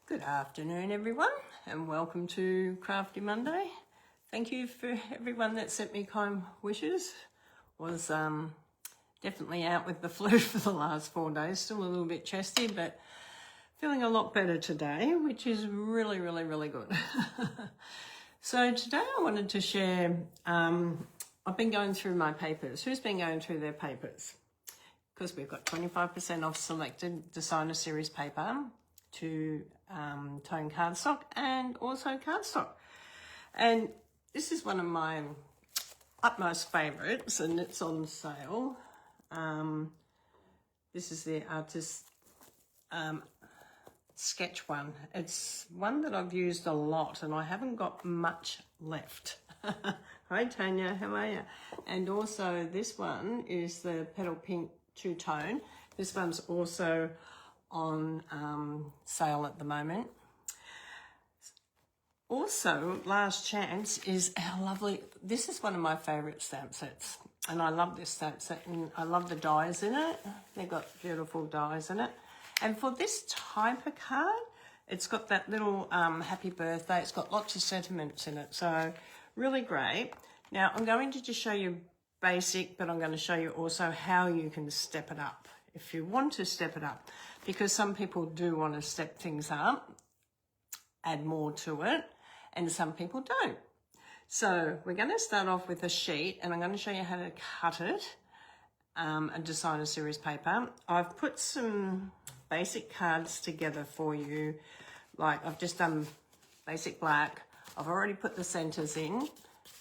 Good afternoon, everyone, and welcome to Crafty Monday. Thank you for everyone that sent me kind wishes. Was definitely out with the flu for the last 4 days, still a little bit chesty, but feeling a lot better today, which is really good. So today I wanted to share, I've been going through my papers. Who's been going through their papers? Because we've got 25% off selected designer series paper to tone cardstock and also cardstock. And this is one of my utmost favourites and it's on sale. This is the Artisan sketch one. It's one that I've used a lot and I haven't got much left. Hi Tanya, how are you? And also this one is the Petal Pink two-tone. This one's also on sale at the moment. Also, last chance is our lovely, this is one of my favourite stamp sets, and I love this stamp set and I love the dies in it. They've got beautiful dies in it. And for this type of card, it's got that little happy birthday. It's got lots of sentiments in it, so really great. Now I'm going to just show you basic, but I'm going to show you also how you can step it up if you want to step it up, because some people do want to step things up, add more to it, and some people don't. So we're going to start off with a sheet and I'm going to show you how to cut it, a designer series paper. I've put some basic cards together for you, like I've just done basic black. I've already put the centers in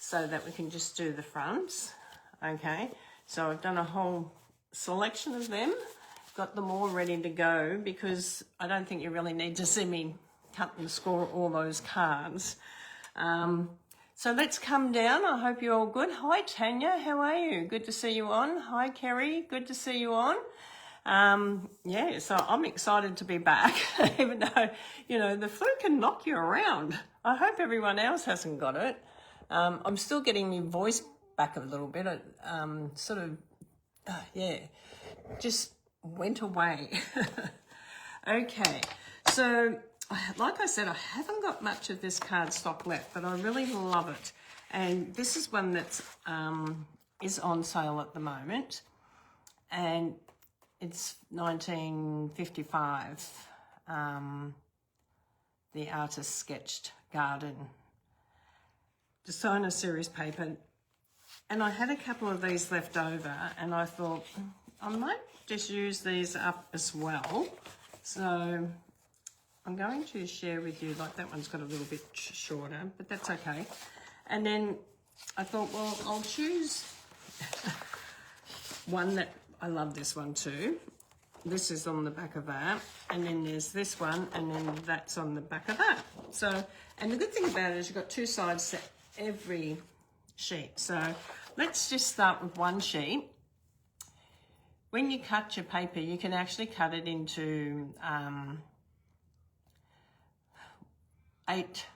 so that we can just do the fronts. Okay, so I've done a whole selection of them, got them all ready to go because I don't think you really need to see me cut and score all those cards. So let's come down. I hope you're all good. Hi Tanya, how are you? Good to see you on. Hi Kerry, good to see you on. Yeah, so I'm excited to be back, even though, you know, the flu can knock you around. I hope everyone else hasn't got it. I'm still getting my voice back a little bit. Yeah, just went away. Okay, so like I said, I haven't got much of this cardstock left, but I really love it. And this is one that is on sale at the moment, and it's 1955, the Artist Sketched Garden designer series paper. And I had a couple of these left over and I thought I might just use these up as well. So I'm going to share with you, like that one's got a little bit shorter, but that's okay. And then I thought, well, I'll choose one that, I love this one too. This is on the back of that. And then there's this one and then that's on the back of that. So, and the good thing about it is you've got two sides to every sheet. So let's just start with one sheet. When you cut your paper, you can actually cut it into 8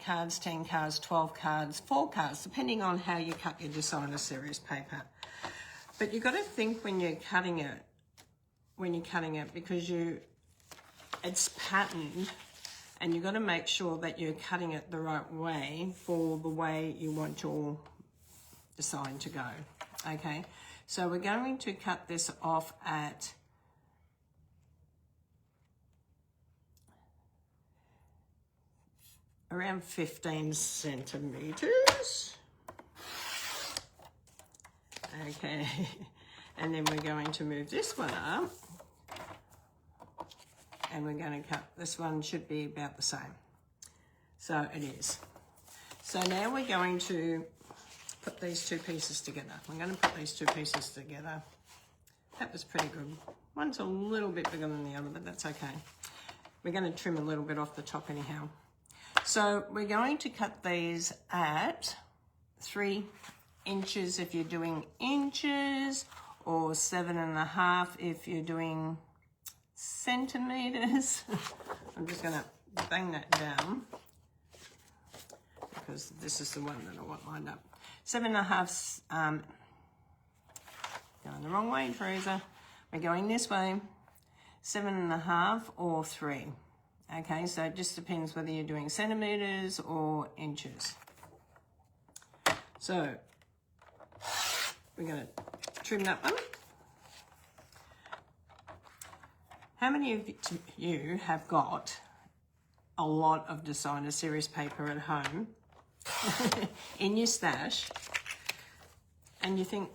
cards, 10 cards, 12 cards, 4 cards, depending on how you cut your designer series paper. But you've got to think when you're cutting it, because it's patterned, and you've got to make sure that you're cutting it the right way for the way you want your design to go. Okay, so we're going to cut this off at around 15 centimeters. Okay, and then we're going to move this one up. And we're going to cut, this one should be about the same. So it is. So now we're going to put these two pieces together. I'm going to put these two pieces together. That was pretty good. One's a little bit bigger than the other, but that's okay. We're going to trim a little bit off the top anyhow. So we're going to cut these at 3 inches if you're doing inches, or 7.5 if you're doing centimeters. I'm just going to bang that down because this is the one that I want lined up. 7.5, going the wrong way, Teresa. We're going this way. 7.5 or 3. Okay, so it just depends whether you're doing centimeters or inches. So we're going to trim that one. How many of you have got a lot of designer series paper at home in your stash and you think,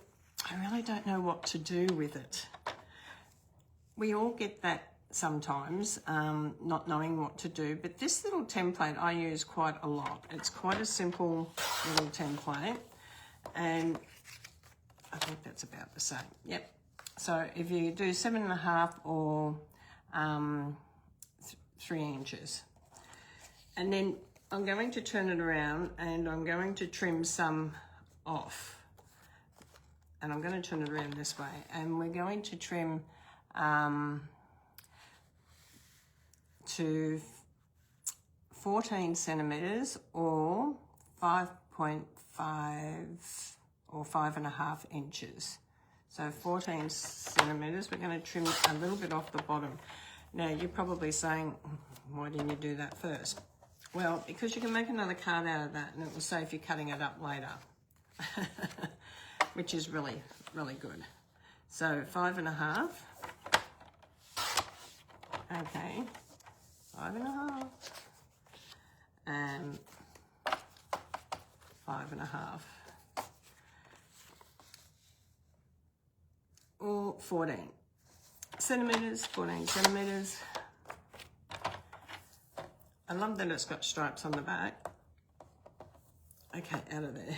I really don't know what to do with it? We all get that sometimes, not knowing what to do, but this little template I use quite a lot. It's quite a simple little template, and I think that's about the same. Yep. So if you do 7.5 or 3 inches, and then I'm going to turn it around and I'm going to trim some off, and I'm going to turn it around this way, and we're going to trim to 14 centimeters or 5.5 or 5.5 inches. So 14 centimeters, we're going to trim a little bit off the bottom. Now you're probably saying, why didn't you do that first? Well, because you can make another card out of that and it will save you cutting it up later, which is really, really good. So 5.5. Okay, 5.5 and 5.5 or 14 centimeters, 14 centimeters. I love that it's got stripes on the back. Okay, out of there.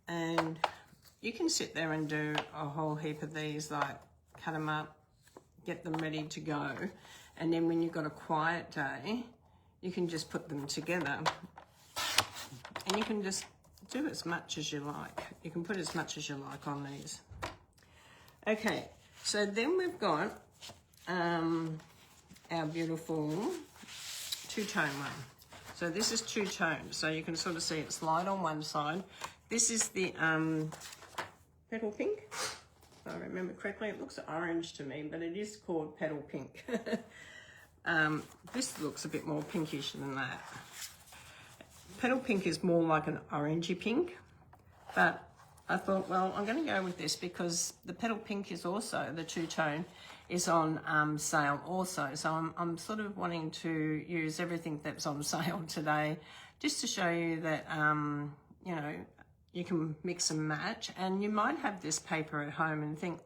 And you can sit there and do a whole heap of these, like cut them up, get them ready to go, and then when you've got a quiet day you can just put them together and you can just do as much as you like. You can put as much as you like on these. Okay, so then we've got our beautiful two-tone one. So this is two-tone, so you can sort of see it's light on one side. This is the Petal Pink. If I remember correctly, it looks orange to me, but it is called Petal Pink. This looks a bit more pinkish than that. Petal Pink is more like an orangey pink, but I thought, well, I'm going to go with this because the Petal Pink is also, the two-tone, is on sale also. So I'm sort of wanting to use everything that's on sale today just to show you that, you know, you can mix and match, and you might have this paper at home and think,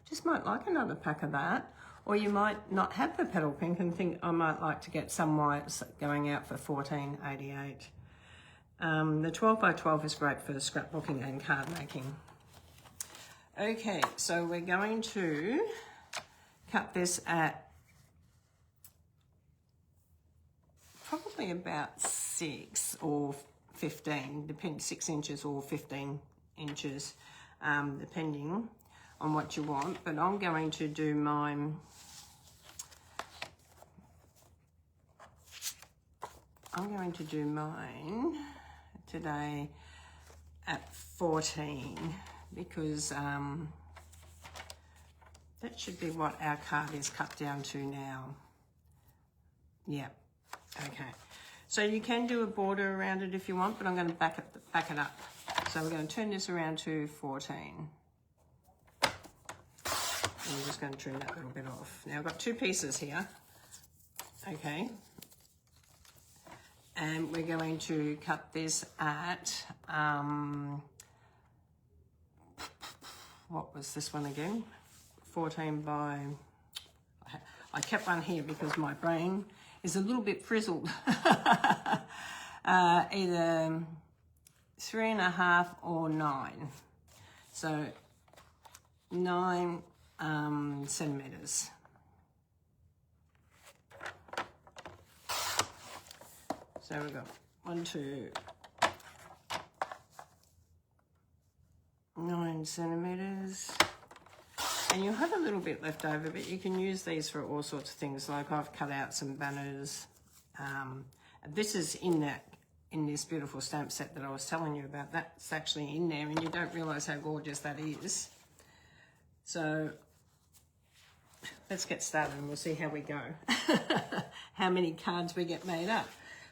just might like another pack of that. Or you might not have the Petal Pink and think, I might like to get some whites going out for $14.88. The 12 by 12 is great for scrapbooking and card making. Okay, so we're going to cut this at probably about 6 or 15, depends, 6 inches or 15 inches, depending on what you want. But I'm going to do mine, today at 14 because that should be what our card is cut down to now. Yeah, okay. So you can do a border around it if you want, but I'm going to back it up. So we're going to turn this around to 14. And I'm just going to trim that little bit off. Now I've got 2 pieces here. Okay. And we're going to cut this at, what was this one again? 14 by, I kept one here because my brain is a little bit frizzled. Either 3.5 or 9. So 9 centimeters. So we've got 1, 2, 9 centimeters. And you'll have a little bit left over, but you can use these for all sorts of things. Like I've cut out some banners. This is in this beautiful stamp set that I was telling you about. That's actually in there, and you don't realise how gorgeous that is. So let's get started and we'll see how we go. How many cards we get made up.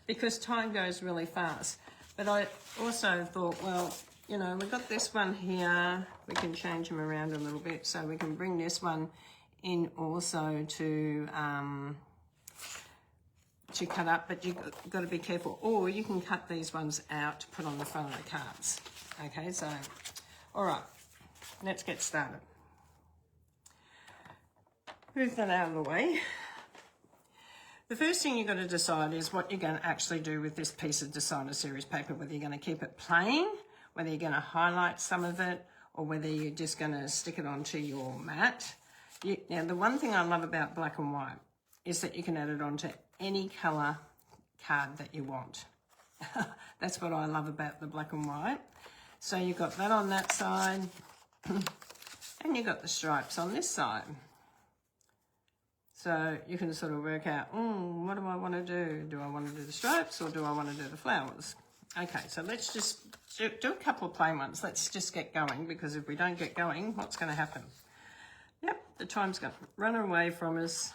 Because time goes really fast. But I also thought, well, you know, we've got this one here. We can change them around a little bit. So we can bring this one in also to cut up, but you've got to be careful. Or you can cut these ones out to put on the front of the cards. Okay, so, all right, let's get started. Move that out of the way. The first thing you've got to decide is what you're going to actually do with this piece of Designer Series paper, whether you're going to keep it plain, whether you're going to highlight some of it, or whether you're just going to stick it onto your mat. Now, the one thing I love about black and white is that you can add it onto any colour card that you want. That's what I love about the black and white. So you've got that on that side, and you've got the stripes on this side. So you can sort of work out, what do I want to do? Do I want to do the stripes or do I want to do the flowers? Okay, so let's just do a couple of plain ones. Let's just get going, because if we don't get going, what's going to happen? Yep, the time's going to run away from us.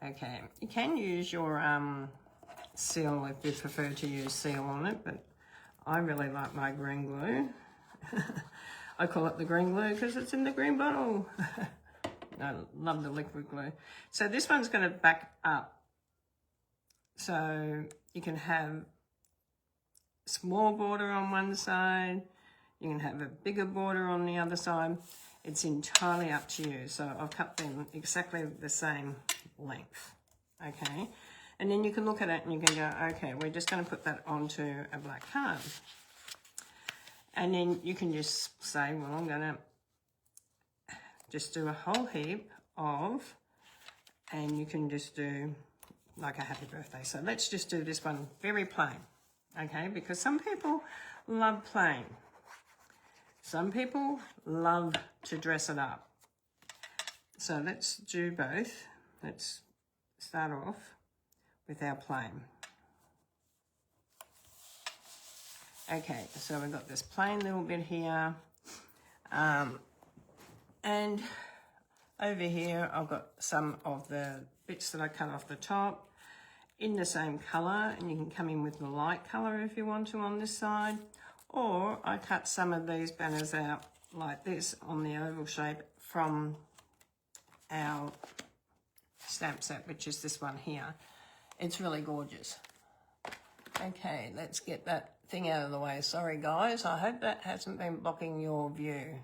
Okay, you can use your seal if you prefer to use seal on it, but I really like my green glue. I call it the green glue because it's in the green bottle. I love the liquid glue. So this one's going to back up. So you can have small border on one side. You can have a bigger border on the other side. It's entirely up to you. So I've cut them exactly the same length. Okay. And then you can look at it and you can go, okay, we're just going to put that onto a black card. And then you can just say, well, I'm going to just do a whole heap of, and you can just do like a happy birthday. So let's just do this one very plain, okay? Because some people love plain. Some people love to dress it up. So let's do both. Let's start off with our plain. Okay, so we've got this plain little bit here, and over here I've got some of the bits that I cut off the top in the same colour, and you can come in with the light colour if you want to on this side, or I cut some of these banners out like this on the oval shape from our stamp set, which is this one here. It's really gorgeous. Okay, let's get that thing out of the way. Sorry guys, I hope that hasn't been blocking your view.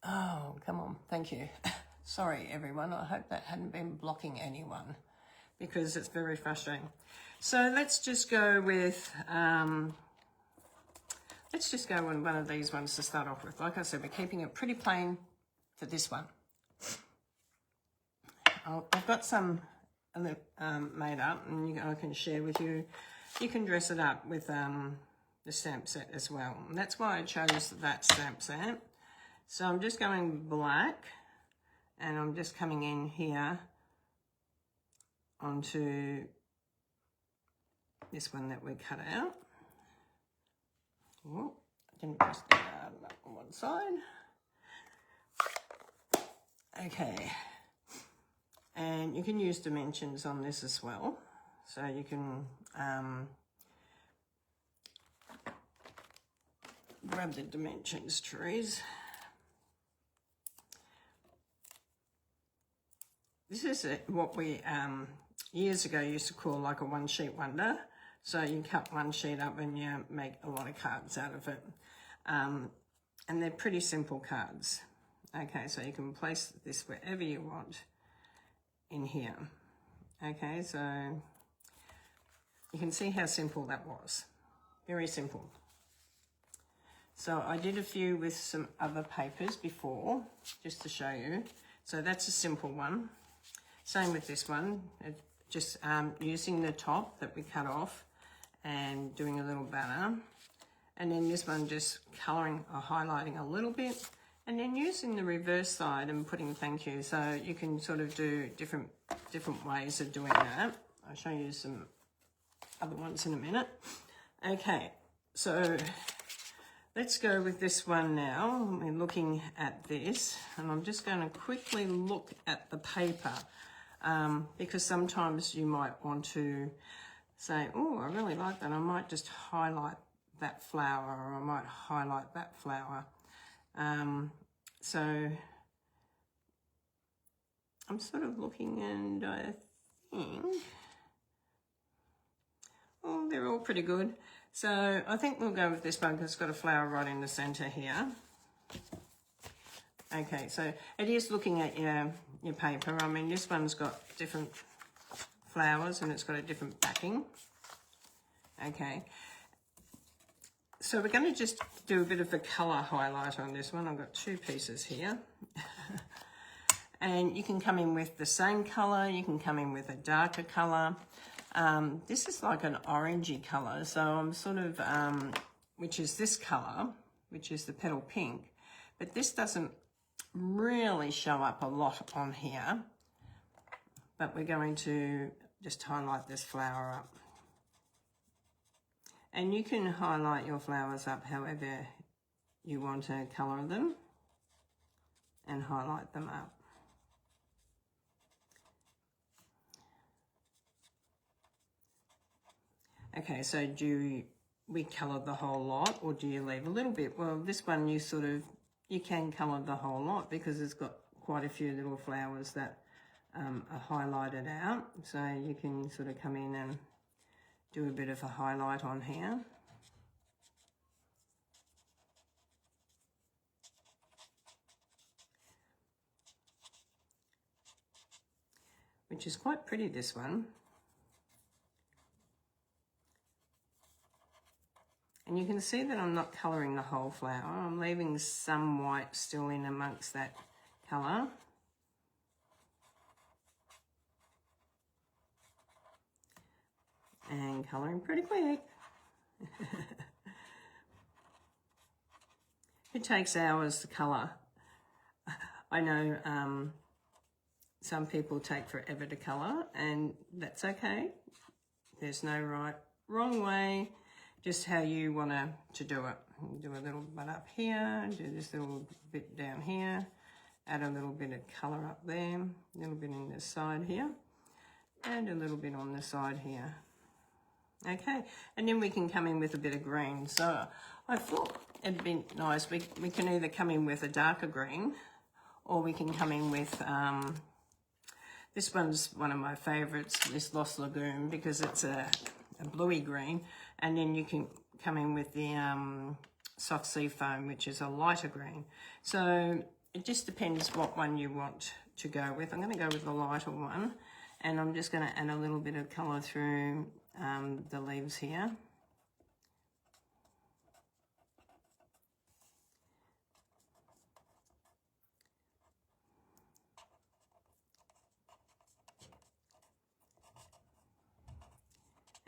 Oh, come on, thank you. Sorry everyone, I hope that hadn't been blocking anyone, because it's very frustrating. So let's just go with one of these ones to start off with. Like I said, we're keeping it pretty plain for this one. I've got some made up, and I can share with you. You can dress it up with the stamp set as well. And that's why I chose that stamp set. So I'm just going black, and I'm just coming in here onto this one that we cut out. Oh, I didn't press that on one side. Okay. And you can use dimensions on this as well. So you can grab the dimensions trees. This is what we years ago used to call like a one sheet wonder. So you cut one sheet up and you make a lot of cards out of it. And they're pretty simple cards. Okay, so you can place this wherever you want in here. Okay, so you can see how simple that was. Very simple. So I did a few with some other papers before, just to show you. So that's a simple one. Same with this one, just using the top that we cut off and doing a little banner. And then this one just colouring or highlighting a little bit, and then using the reverse side and putting thank you. So you can sort of do different ways of doing that. I'll show you some other ones in a minute. Okay, so let's go with this one now. We're looking at this, and I'm just going to quickly look at the paper, because sometimes you might want to say, oh, I really like that. I might just highlight that flower, or I might highlight that flower. So I'm sort of looking, and I think, oh, they're all pretty good. So I think we'll go with this one because it's got a flower right in the center here. Okay, so it is looking at your paper. I mean, this one's got different flowers and it's got a different backing. Okay, so we're going to just do a bit of a colour highlight on this one. I've got two pieces here. And you can come in with the same colour, you can come in with a darker colour. This is like an orangey colour, so I'm sort of, which is this colour, which is the Petal Pink, but this doesn't really show up a lot on here, but we're going to just highlight this flower up. And you can highlight your flowers up however you want to colour them and highlight them up. Okay, so do we colour the whole lot, or do you leave a little bit? Well, this one you can colour the whole lot because it's got quite a few little flowers that are highlighted out. So you can sort of come in and do a bit of a highlight on here. Which is quite pretty, this one. And you can see that I'm not colouring the whole flower. I'm leaving some white still in amongst that colour. And colouring pretty quick. It takes hours to colour. I know some people take forever to colour, and that's okay. There's no right, wrong way. Just how you want to do it. Do a little bit up here, do this little bit down here, add a little bit of colour up there, a little bit in this side here, and a little bit on the side here. Okay, and then we can come in with a bit of green. So I thought it'd be nice, we can either come in with a darker green, or we can come in with, this one's one of my favourites, this Lost Lagoon, because it's a bluey green, and then you can come in with the soft sea foam, which is a lighter green. So it just depends what one you want to go with. I'm going to go with the lighter one, and I'm just going to add a little bit of colour through the leaves here.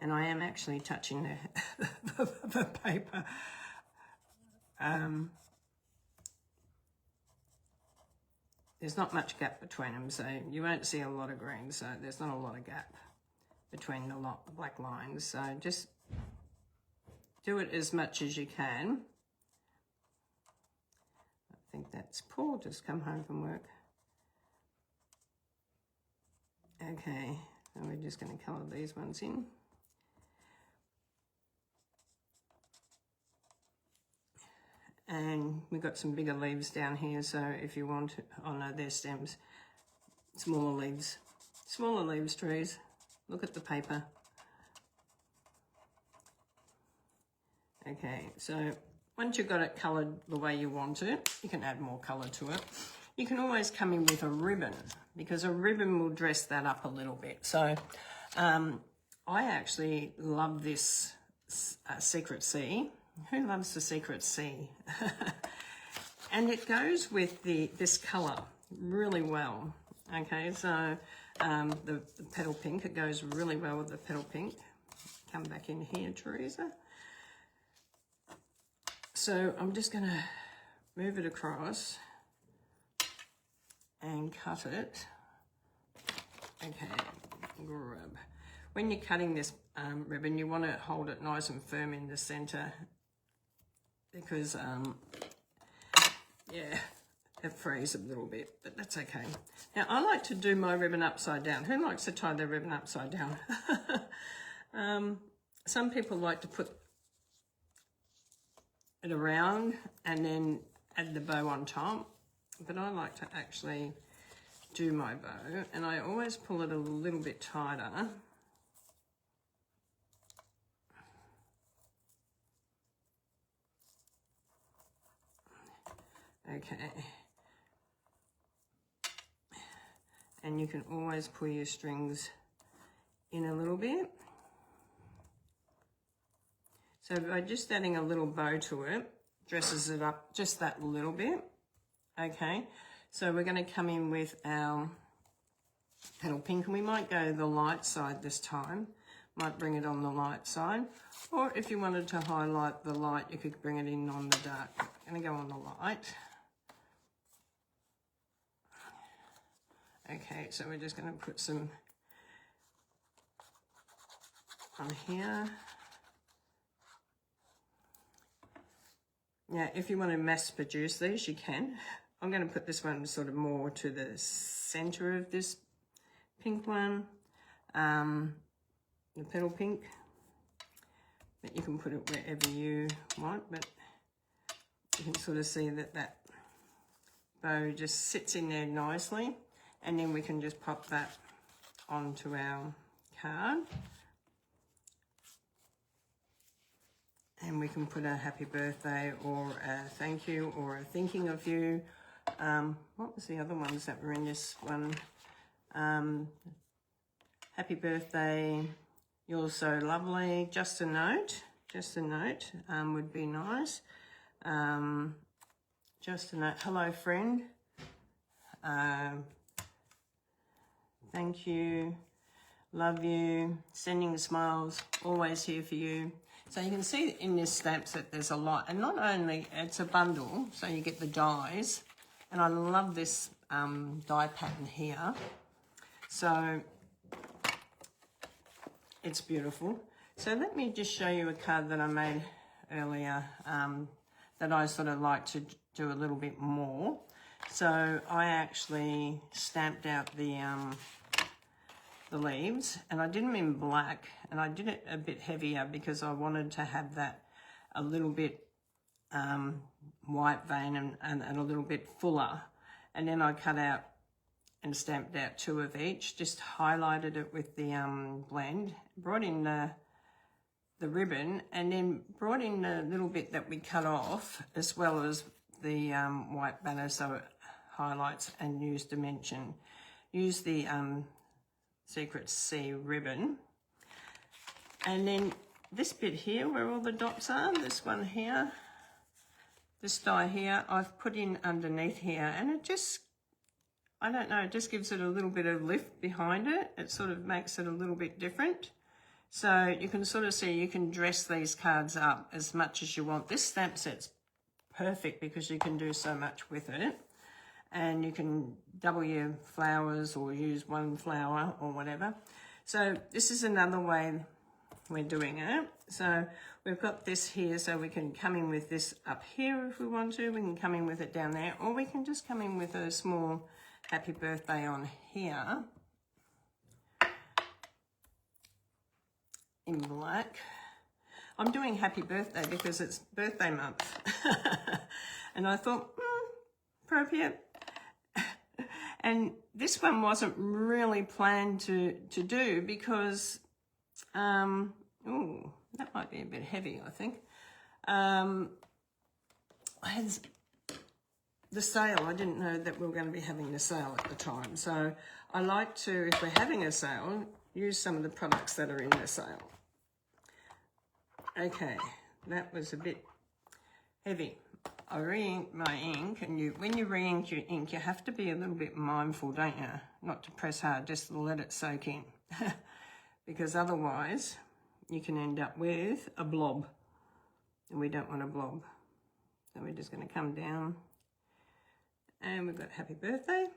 And I am actually touching the paper. There's not much gap between them, so you won't see a lot of green, so there's not a lot of gap between the black lines. So just do it as much as you can. I think that's Paul just come home from work. Okay, and we're just going to colour these ones in. And we've got some bigger leaves down here, so if you want, oh no, they're stems, smaller leaves trees. Look at the paper. Okay, so once you've got it coloured the way you want it, you can add more colour to it. You can always come in with a ribbon, because a ribbon will dress that up a little bit. So I actually love this Secret Sea. Who loves the Secret Sea? And it goes with this colour really well. Okay, so the Petal Pink, it goes really well with the Petal Pink. Come back in here, Teresa. So I'm just going to move it across and cut it. Okay, grab. When you're cutting this ribbon, you want to hold it nice and firm in the centre. because, yeah, it frays a little bit, but that's okay. Now, I like to do my ribbon upside down. Who likes to tie their ribbon upside down? Some people like to put it around and then add the bow on top, but I like to actually do my bow, and I always pull it a little bit tighter. Okay. And you can always pull your strings in a little bit. So by just adding a little bow to it, dresses it up just that little bit. Okay, so we're going to come in with our petal pink, and we might go the light side this time. Might bring it on the light side, or if you wanted to highlight the light, you could bring it in on the dark. I'm going to go on the light. Okay, so we're just going to put some on here. Now, if you want to mass produce these, you can. I'm going to put this one sort of more to the center of this pink one, the petal pink. But you can put it wherever you want, but you can sort of see that that bow just sits in there nicely, and then we can just pop that onto our card. And we can put a happy birthday or a thank you or a thinking of you. What was the other ones that were in this one? Happy birthday, you're so lovely. Just a note would be nice. Just a note, hello friend. Thank you, love you, sending smiles, always here for you. So you can see in this stamp set there's a lot, and not only, it's a bundle, so you get the dies, and I love this die pattern here. So it's beautiful. So let me just show you a card that I made earlier that I sort of like to do a little bit more. So I actually stamped out the leaves, and I did them in black, and I did it a bit heavier because I wanted to have that a little bit white vein and a little bit fuller. And then I cut out and stamped out 2 of each, just highlighted it with the blend, brought in the ribbon, and then brought in the little bit that we cut off, as well as the white banner, so it highlights, and use dimension. Use the Secret C ribbon, and then this bit here where all the dots are, this one here, this die here, I've put in underneath here, and it just, I don't know, it just gives it a little bit of lift behind it. It sort of makes it a little bit different. So you can sort of see you can dress these cards up as much as you want. This stamp set's perfect because you can do so much with it. And you can double your flowers or use one flower or whatever. So this is another way we're doing it. So we've got this here, so we can come in with this up here if we want to. We can come in with it down there, or we can just come in with a small happy birthday on here in black. I'm doing happy birthday because it's birthday month. And I thought, appropriate. And this one wasn't really planned to do because, oh, that might be a bit heavy, I think. I had the sale. I didn't know that we were going to be having the sale at the time. So I like to, if we're having a sale, use some of the products that are in the sale. Okay, that was a bit heavy. I re-inked my ink, and when you re-ink your ink, you have to be a little bit mindful, don't you? Not to press hard, just let it soak in. Because otherwise, you can end up with a blob, and we don't want a blob. So we're just going to come down, and we've got happy birthday.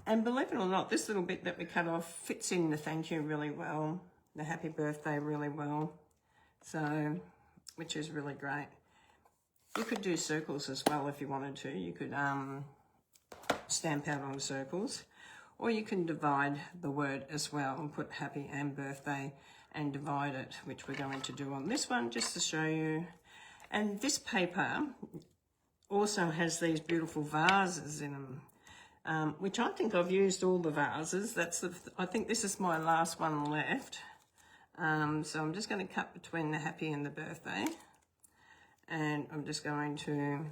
And believe it or not, this little bit that we cut off fits in the thank you really well, the happy birthday really well. So which is really great. You could do circles as well if you wanted to. You could stamp out on circles, or you can divide the word as well and put happy and birthday and divide it, which we're going to do on this one just to show you. And this paper also has these beautiful vases in them, which I think I've used all the vases. I think this is my last one left. So I'm just going to cut between the happy and the birthday, and I'm just going to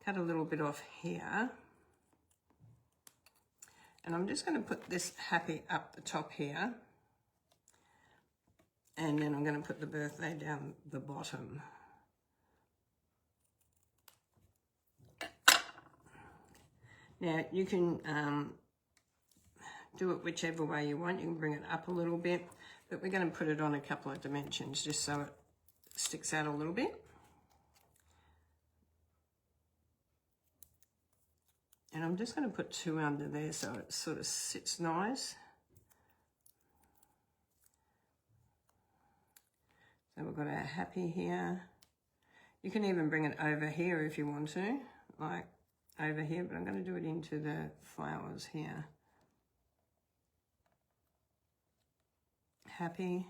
cut a little bit off here, and I'm just going to put this happy up the top here, and then I'm going to put the birthday down the bottom. Now you can do it whichever way you want. You can bring it up a little bit, but we're going to put it on a couple of dimensions just so it sticks out a little bit. And I'm just going to put 2 under there so it sort of sits nice. So we've got our happy here. You can even bring it over here if you want to, like over here, but I'm going to do it into the flowers here. Happy.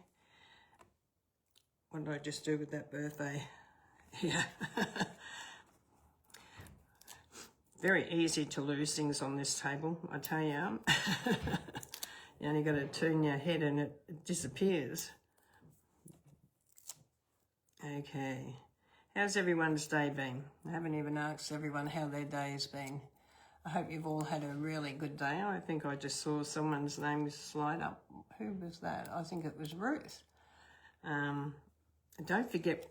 What did I just do with that birthday? Yeah. Very easy to lose things on this table, I tell you. You only got to turn your head and it disappears. Okay. How's everyone's day been? I haven't even asked everyone how their day has been. I hope you've all had a really good day. I think I just saw someone's name slide up. Who was that? I think it was Ruth. Don't forget,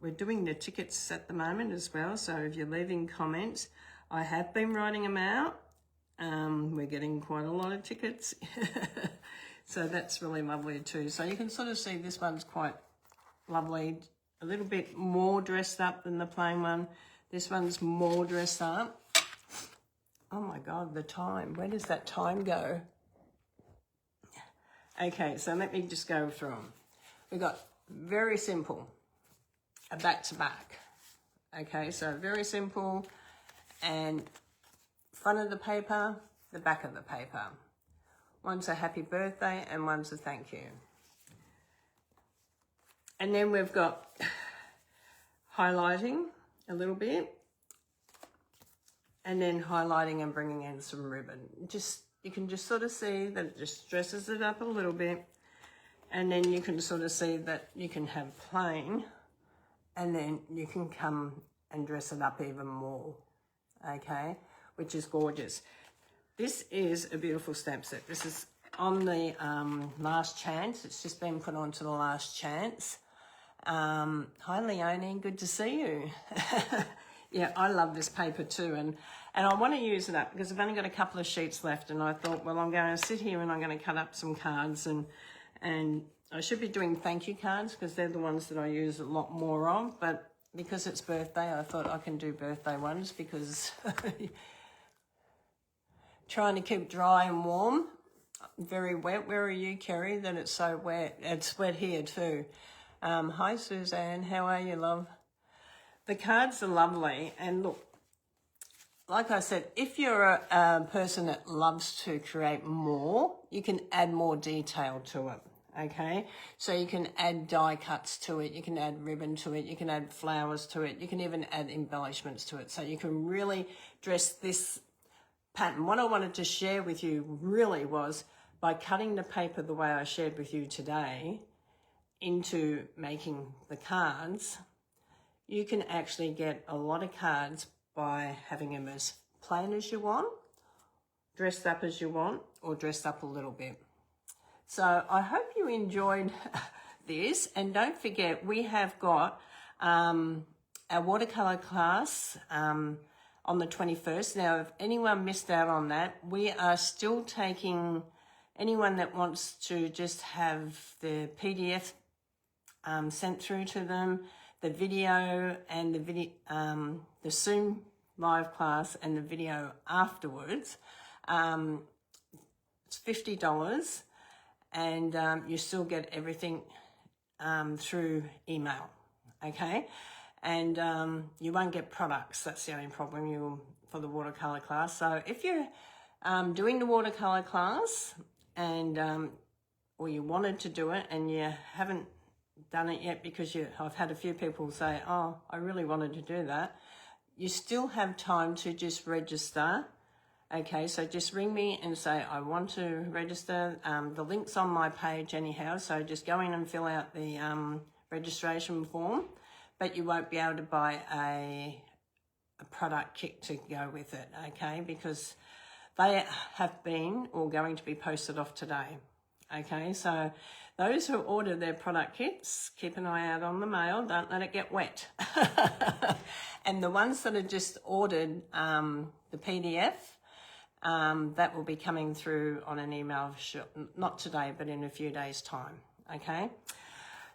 we're doing the tickets at the moment as well. So if you're leaving comments, I have been writing them out. We're getting quite a lot of tickets. So that's really lovely too. So you can sort of see this one's quite lovely. A little bit more dressed up than the plain one. This one's more dressed up. Oh my God, the time. Where does that time go? Okay, so let me just go through them. We've got very simple, a back to back. Okay, so very simple, and front of the paper, the back of the paper. One's a happy birthday and one's a thank you. And then we've got highlighting a little bit, and then highlighting and bringing in some ribbon. You can just sort of see that it just dresses it up a little bit, and then you can sort of see that you can have plain, and then you can come and dress it up even more, okay, which is gorgeous. This is a beautiful stamp set. This is on the last chance. It's just been put onto the last chance. Hi Leonie, good to see you. Yeah, I love this paper too, and I want to use it up because I've only got a couple of sheets left, and I thought, well, I'm going to sit here and I'm going to cut up some cards, and I should be doing thank you cards because they're the ones that I use a lot more of, but because it's birthday, I thought I can do birthday ones because trying to keep dry and warm. Very wet. Where are you, Kerry, that it's so wet? It's wet here too. Hi Suzanne, how are you, love? The cards are lovely, and look, like I said, if you're a person that loves to create more, you can add more detail to it, okay? So you can add die cuts to it, you can add ribbon to it, you can add flowers to it, you can even add embellishments to it. So you can really dress this pattern. What I wanted to share with you really was by cutting the paper the way I shared with you today into making the cards, you can actually get a lot of cards by having them as plain as you want, dressed up as you want, or dressed up a little bit. So I hope you enjoyed this, and don't forget we have got our watercolour class on the 21st. Now, if anyone missed out on that, we are still taking anyone that wants to just have the PDF sent through to them, the video and the Zoom live class and the video afterwards. It's $50, and you still get everything through email, okay? And you won't get products. That's the only problem for the watercolor class. So if you're doing the watercolor class and or you wanted to do it and you haven't done it yet because I've had a few people say, oh, I really wanted to do that, you still have time to just register. Okay, so just ring me and say, I want to register. The link's on my page anyhow, so just go in and fill out the registration form, but you won't be able to buy a product kit to go with it, okay, because they have been or going to be posted off today. Okay, so those who order their product kits, keep an eye out on the mail, don't let it get wet. And the ones that are just ordered the PDF, that will be coming through on an email, not today, but in a few days' time, okay?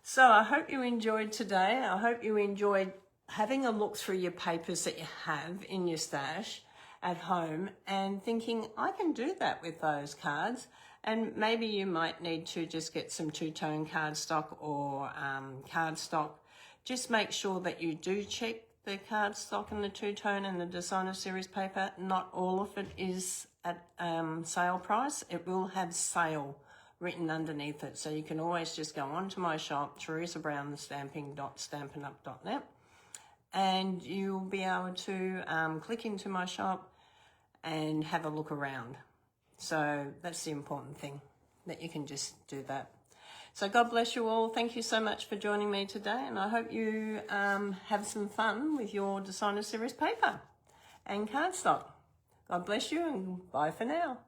So I hope you enjoyed today. I hope you enjoyed having a look through your papers that you have in your stash at home and thinking, I can do that with those cards. And maybe you might need to just get some two-tone cardstock or cardstock. Just make sure that you do check the cardstock and the two-tone and the designer series paper. Not all of it is at sale price. It will have sale written underneath it. So you can always just go onto my shop, teresabrownstamping.stampinup.net, and you'll be able to click into my shop and have a look around. So that's the important thing, that you can just do that. So God bless you all. Thank you so much for joining me today, and I hope you have some fun with your designer series paper and cardstock. God bless you, and bye for now.